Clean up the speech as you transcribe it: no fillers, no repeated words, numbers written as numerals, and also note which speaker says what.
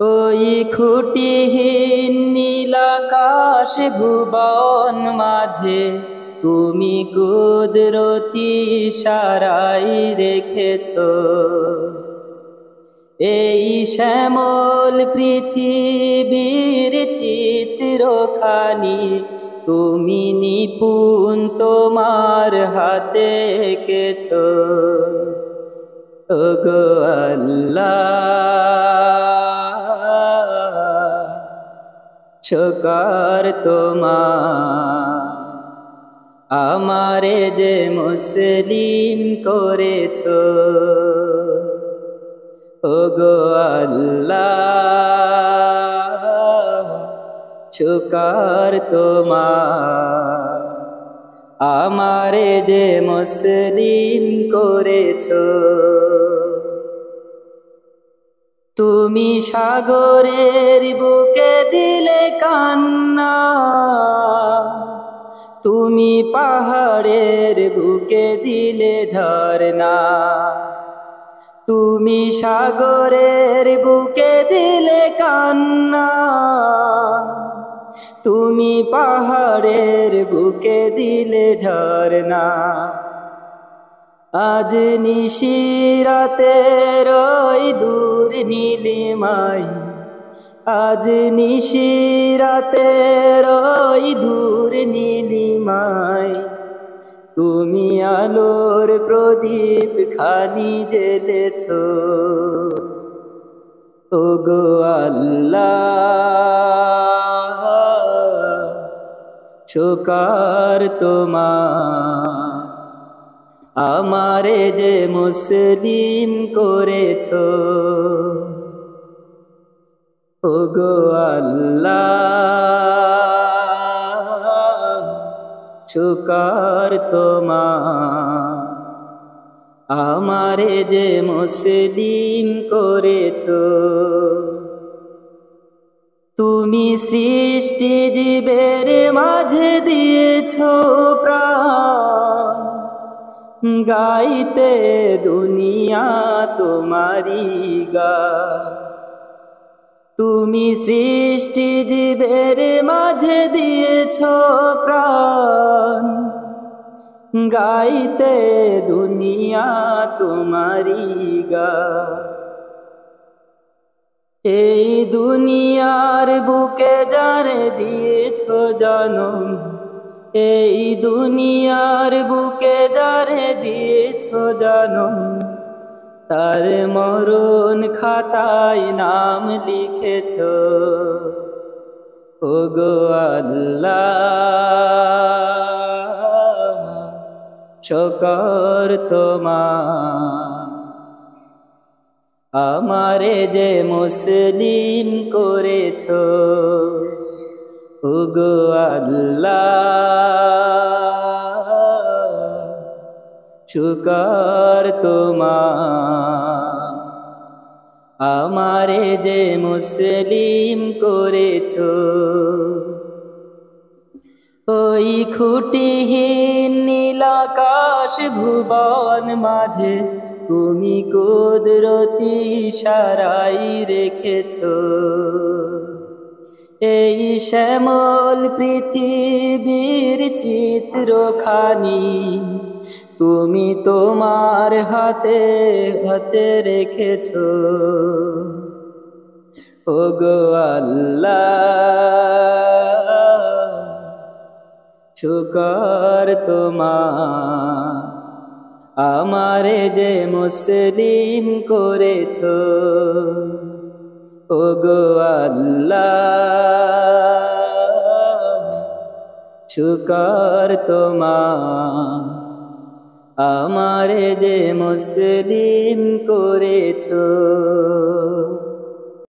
Speaker 1: ওই খুঁটিহীন নীলাকাশ ভুবন মাঝে তুমি কুদরতি ইশারায় রেখেছ এই শ্যামল পৃথিবীর চিত্রখানি তুমি নিপুণ তোমার হাতে এঁকেছ। ওগো আল্লাহ, শুকর তোমার, আমারে যে মুসলিম করেছ। ওগো আল্লাহ, শুকর তোমার, আমারে যে মুসলিম করেছ। তুমি সাগরের বুকে দিলে কান্না, তুমি পাহাড়ের বুকে দিলে ঝরনা, তুমি সাগরের বুকে দিলে কান্না, তুমি পাহাড়ের বুকে দিলে ঝরনা। আজ নিশিরাতের ওই দূর নীলিমায়, আজ নিশিরাতের ওই দূর নীলিমায় তুমি আলোর প্রদীপ খানি জ্বেলেছ। ওগো আল্লাহ, শুকর তোমার, আমারে যে মুসলিম করেছ। ওগো আল্লাহ, শুকর তোমার, আমারে যে মুসলিম করেছ। তুমি সৃষ্টি জীবের মাঝে দিয়েছ প্রাণ, গাইতে দুনিয়া তোমারি গান। তুমি সৃষ্টি জীবের মাঝে দিয়েছ প্রাণ, গাইতে দুনিয়া তোমারি গান। এই দুনিয়ার বুকে যারে দিয়েছ জনম, এই দুনিয়ার বুকে যারে দিয়েছ জনম, তার মরণ খাতায় নাম লিখেছ। ওগো আল্লাহ, শুকর তোমার, আমারে যে মুসলিম করেছ। ওগো আল্লাহ, শুকর তোমার, আমারে যে মুসলিম করেছ। ওই খুঁটিহীন নীলাকাশ ভুবন মাঝে তুমি কুদরতি ইশারায় রেখেছ এই শ্যামল পৃথিবীর চিত্রখানি তুমি তোমার হাতে হাতে রেখেছ। ওগো আল্লাহ, শুকর তোমার, আমারে যে মুসলিম করেছ। ওগো আল্লাহ, শুকর তোমার, আমারে যে মুসলিম করেছ।